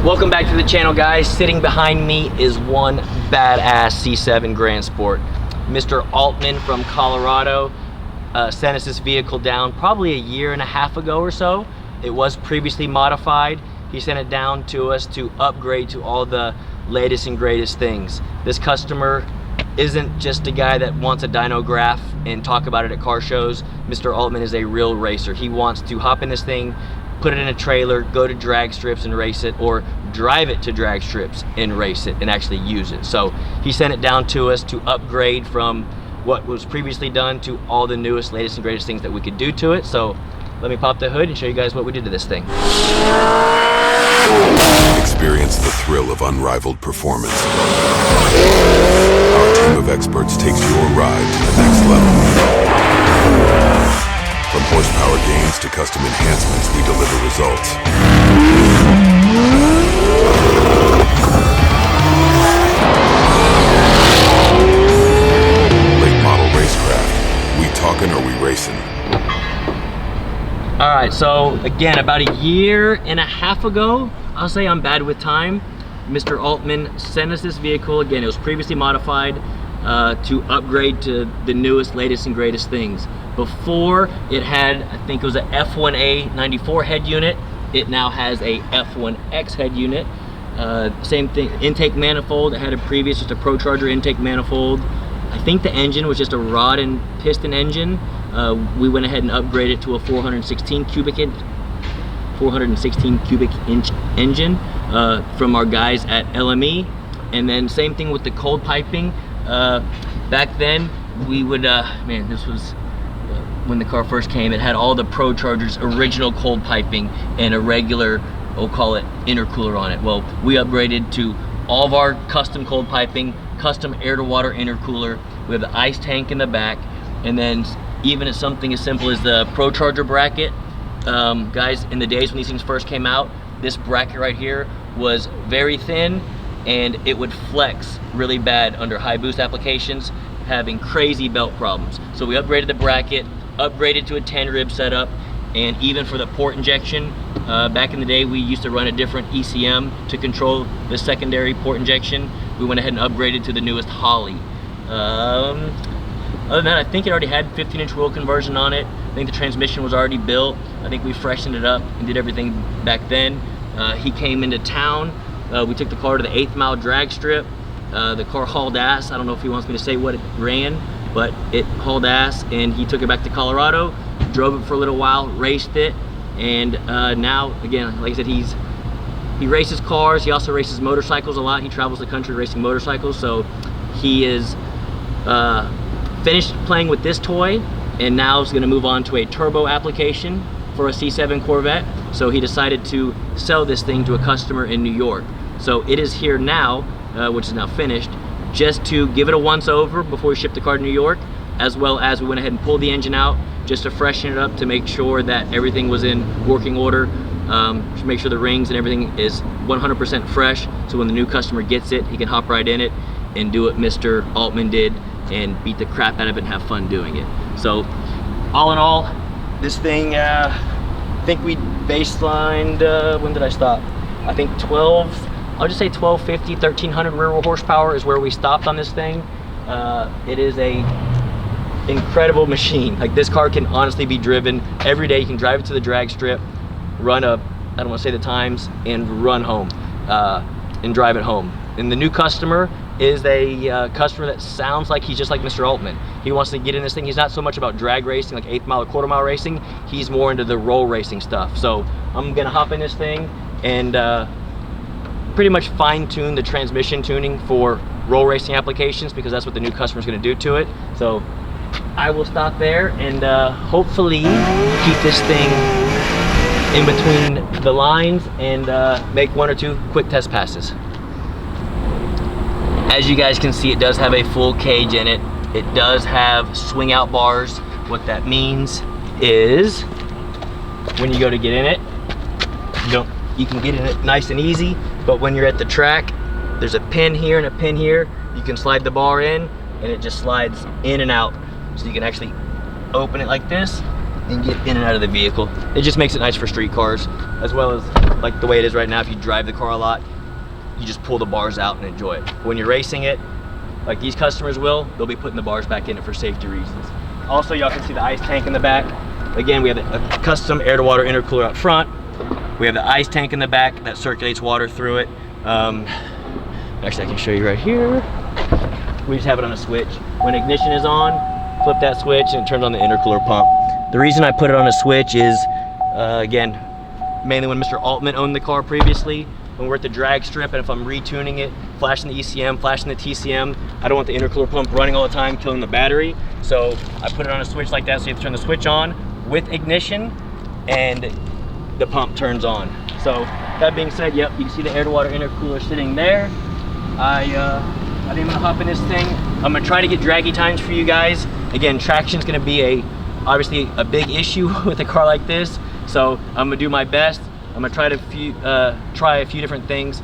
Welcome back to the channel, guys. Sitting behind me is one badass C7 Grand Sport. Mr. Altman from Colorado sent us this vehicle down probably a year and a half ago or so. It was previously modified. He sent it down to us to upgrade to all the latest and greatest things. This customer isn't just a guy that wants a dyno graph and talk about it at car shows. Mr. Altman is a real racer. He wants to hop in this thing, put it in a trailer, go to drag strips and race it, or drive it to drag strips and race it and actually use it. So he sent it down to us to upgrade from what was previously done to all the newest, latest and greatest things that we could do to it. So let me pop the hood and show you guys what we did to this thing. Experience the thrill of unrivaled performance. Our team of experts takes your ride to the next level. From horsepower gains to custom enhancements, we deliver results. Late model racecraft. We talking or we racing? All right, so again, about a year and a half ago, I'll say I'm bad with time, Mr. Altman sent us this vehicle. Again, it was previously modified to upgrade to the newest, latest and greatest things. Before, it had, I think it was a F1A 94 head unit. It now has a F1X head unit. Same thing, intake manifold. It had a previous, just a ProCharger intake manifold. I think the engine was just a rod and piston engine. We went ahead and upgraded to a 416 cubic inch engine from our guys at LME. And then same thing with the cold piping. Back then, we would, man, this was when the car first came. It had all the ProCharger's original cold piping and a regular, we'll call it intercooler on it. Well, we upgraded to all of our custom cold piping, custom air to water intercooler. We have the ice tank in the back, and then even at something as simple as the ProCharger bracket. Guys, in the days when these things first came out, this bracket right here was very thin and it would flex really bad under high boost applications, having crazy belt problems. So we upgraded the bracket, upgraded to a 10 rib setup, and even for the port injection, back in the day we used to run a different ECM to control the secondary port injection. We went ahead and upgraded to the newest Holley. Other than that, I think it already had 15-inch wheel conversion on it. I think the transmission was already built. I think we freshened it up and did everything back then. He came into town. We took the car to the 8th mile drag strip. The car hauled ass. I don't know if he wants me to say what it ran, but it hauled ass, and he took it back to Colorado, drove it for a little while, raced it, and now, again, like I said, he races cars. He also races motorcycles a lot. He travels the country racing motorcycles, so he is finished playing with this toy, and now is going to move on to a turbo application for a C7 Corvette. So he decided to sell this thing to a customer in New York. So it is here now, which is now finished, just to give it a once over before we ship the car to New York, as well as we went ahead and pulled the engine out just to freshen it up to make sure that everything was in working order, to make sure the rings and everything is 100% fresh, so when the new customer gets it, he can hop right in it and do what Mr. Altman did and beat the crap out of it and have fun doing it. So all in all, this thing, I think we baselined, when did I stop? I think 12, I'll just say 1250, 1300 rear wheel horsepower is where we stopped on this thing. It is a incredible machine. Like, this car can honestly be driven every day. You can drive it to the drag strip, run up, I don't want to say the times, and run home and drive it home. And the new customer is a customer that sounds like he's just like Mr. Altman. He wants to get in this thing. He's not so much about drag racing, like 8th mile or quarter mile racing. He's more into the roll racing stuff. So I'm gonna hop in this thing and pretty much fine tune the transmission tuning for roll racing applications, because that's what the new customer is gonna do to it. So I will stop there and hopefully keep this thing in between the lines and make 1 or 2 quick test passes. As you guys can see, it does have a full cage in it. It does have swing out bars. What that means is when you go to get in it, you can get in it nice and easy, but when you're at the track, there's a pin here and a pin here. You can slide the bar in and it just slides in and out. So you can actually open it like this and get in and out of the vehicle. It just makes it nice for street cars, as well as like the way it is right now. If you drive the car a lot, you just pull the bars out and enjoy it. When you're racing it, like these customers will, they'll be putting the bars back in it for safety reasons. Also, y'all can see the ice tank in the back. Again, we have a custom air-to-water intercooler up front. We have the ice tank in the back that circulates water through it. Actually, I can show you right here. We just have it on a switch. When ignition is on, flip that switch and it turns on the intercooler pump. The reason I put it on a switch is, again, mainly when Mr. Altman owned the car previously, when we're at the drag strip and if I'm retuning it, flashing the ECM, flashing the TCM, I don't want the intercooler pump running all the time, killing the battery. So I put it on a switch like that, so you have to turn the switch on with ignition and the pump turns on. So that being said, yep, you can see the air-to-water intercooler sitting there. I think I'm gonna hop in this thing. I'm gonna try to get draggy times for you guys. Again, traction's gonna be obviously a big issue with a car like this. So I'm gonna do my best. I'm gonna try a few different things.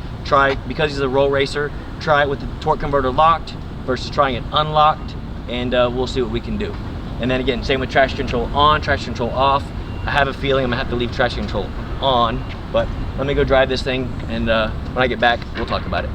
Because he's a roll racer, try it with the torque converter locked versus trying it unlocked, and we'll see what we can do. And then again, same with traction control on, traction control off. I have a feeling I'm gonna have to leave traction control on, but let me go drive this thing, and when I get back, we'll talk about it.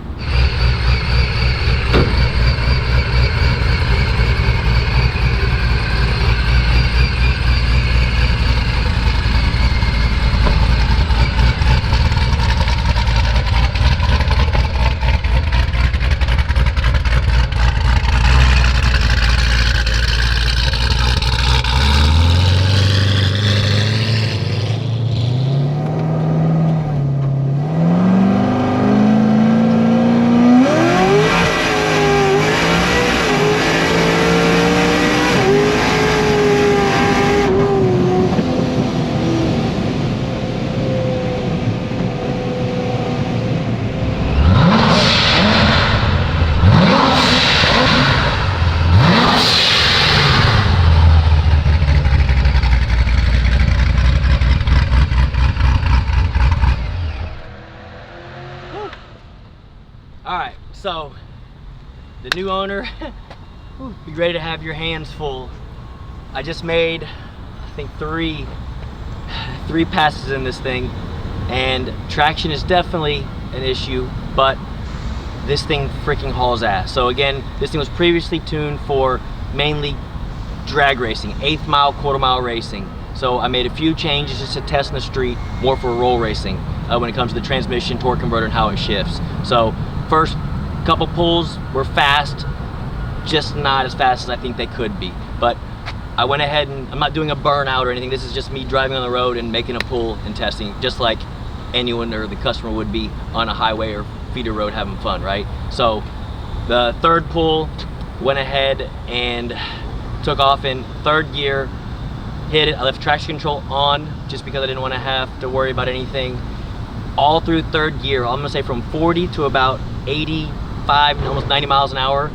Alright, so the new owner, be ready to have your hands full. I just made, I think, three passes in this thing, and traction is definitely an issue, but this thing freaking hauls ass. So again, this thing was previously tuned for mainly drag racing, 1/8 mile, 1/4 mile racing. So I made a few changes just to test in the street, more for roll racing when it comes to the transmission, torque converter, and how it shifts. So first couple pulls were fast, just not as fast as I think they could be. But I went ahead and I'm not doing a burnout or anything. This is just me driving on the road and making a pull and testing, just like anyone or the customer would be on a highway or feeder road having fun, right? So the third pull, went ahead and took off in third gear, hit it. I left traction control on just because I didn't want to have to worry about anything. All through third gear, I'm gonna say from 40 to about 85, almost 90 miles an hour,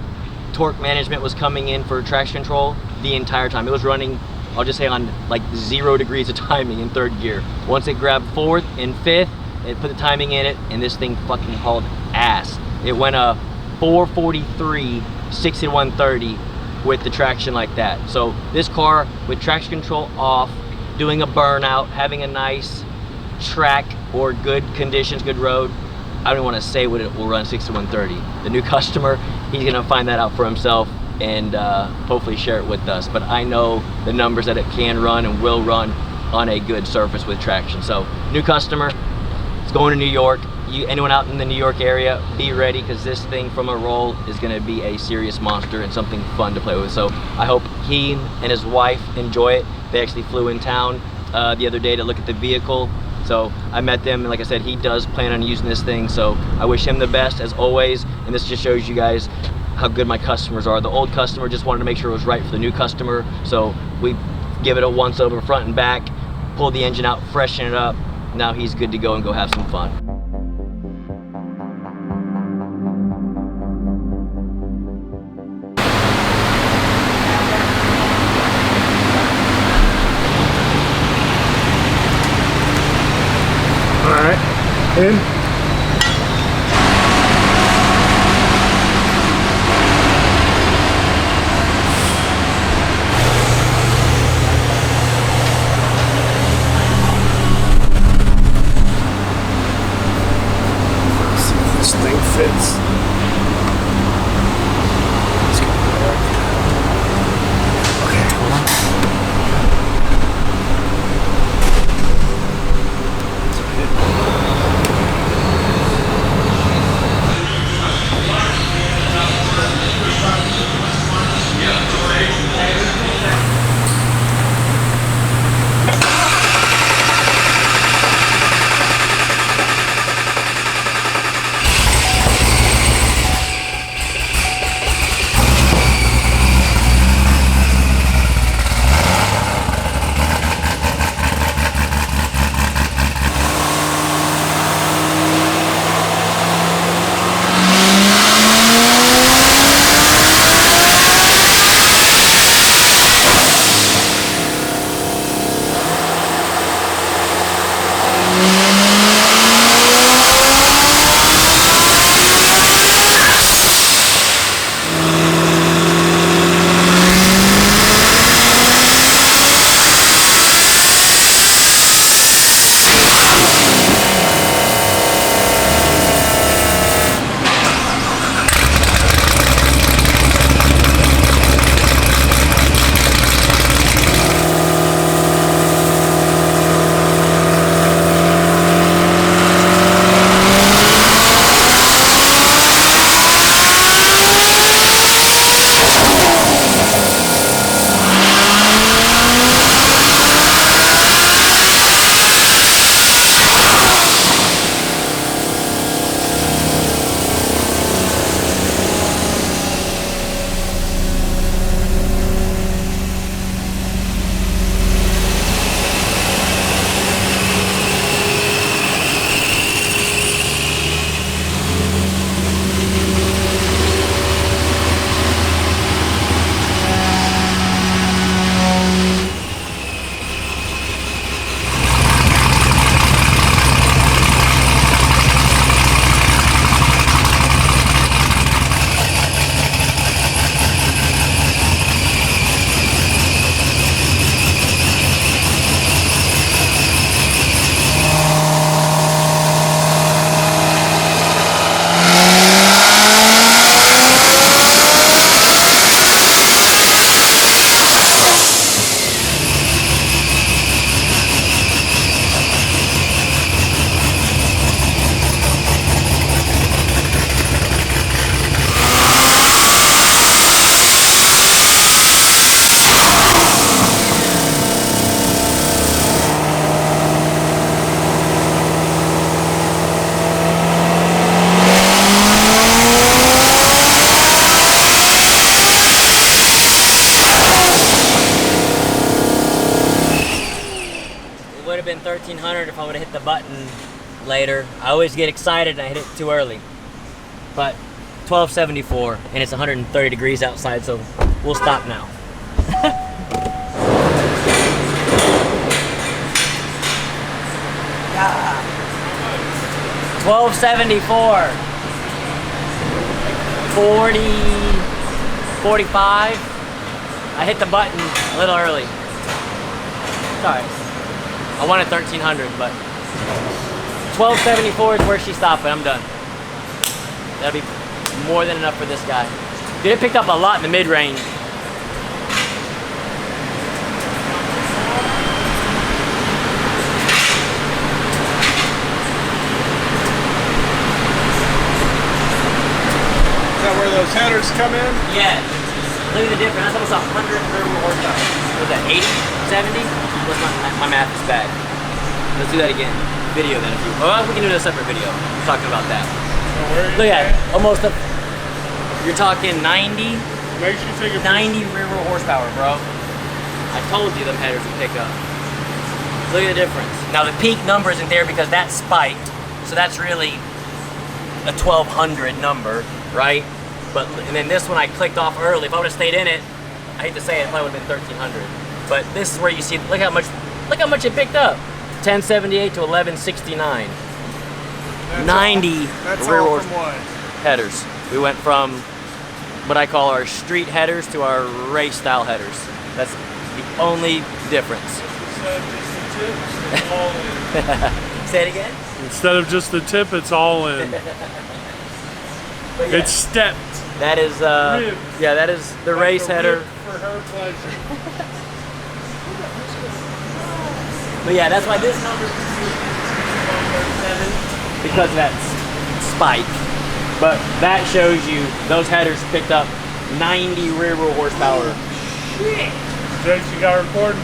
torque management was coming in for traction control the entire time. It was running, I'll just say, on like 0 degrees of timing in third gear. Once it grabbed fourth and fifth, it put the timing in it, and this thing fucking hauled ass. It went a 443, 60 to 130 with the traction like that. So this car with traction control off, doing a burnout, having a nice track or good conditions, good road, I don't want to say what it will run 60 to 130. The new customer, he's gonna find that out for himself and hopefully share it with us. But I know the numbers that it can run and will run on a good surface with traction. So new customer, it's going to New York. Anyone out in the New York area, be ready, because this thing from a roll is going to be a serious monster and something fun to play with. So I hope he and his wife enjoy it. They actually flew in town the other day to look at the vehicle. So I met them, and like I said, he does plan on using this thing. So I wish him the best as always. And this just shows you guys how good my customers are. The old customer just wanted to make sure it was right for the new customer. So we give it a once over front and back, pull the engine out, freshen it up. Now he's good to go and go have some fun. In. would have been 1300 if I would have hit the button later. I always get excited and I hit it too early. But 1274 and it's 130 degrees outside, so we'll stop now. 1274. 40, 45. I hit the button a little early. Sorry. I wanted 1300, but 1274 is where she stopped, and I'm done. That'll be more than enough for this guy. Dude, it picked up a lot in the mid-range. Is that where those headers come in? Yeah. Look at the difference. That's almost 100 horsepower. Was that 80? 70? What's my math is bad. Let's do that again. Video that if you. Oh, we can do a separate video talking about that. So Look at it. Almost a. You're talking 90. Make sure you take a 90 rear wheel horsepower, bro. I told you them headers would pick up. Look at the difference. Now the peak number isn't there because that's spiked, so that's really a 1200 number, right? But and then this one I clicked off early. If I would have stayed in it, I hate to say it, it probably would have been 1300. But this is where you see. Look how much it picked up. 1078 to 1169. 90 That's rear all wheel from what? headers. We went from what I call our street headers to our race style headers. That's the only difference. Say it again? Instead of just the tip, it's all in. But yeah, It's stepped. that is yeah, that is the race header. For her pleasure. But yeah, that's why this number is 137 because of that spike. But that shows you those headers picked up 90 rear wheel horsepower. Jake, you got recording.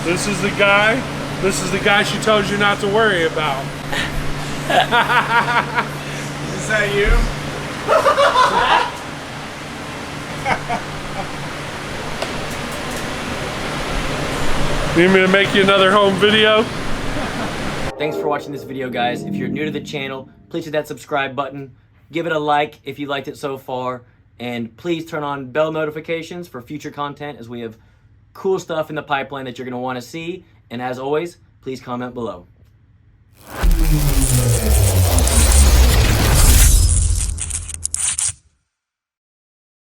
This is the guy. This is the guy she told you not to worry about. Is that you? Need me to make you another home video? Thanks for watching this video, guys. If you're new to the channel, please hit that subscribe button. Give it a like if you liked it so far. And please turn on bell notifications for future content as we have cool stuff in the pipeline that you're going to want to see. And as always, please comment below.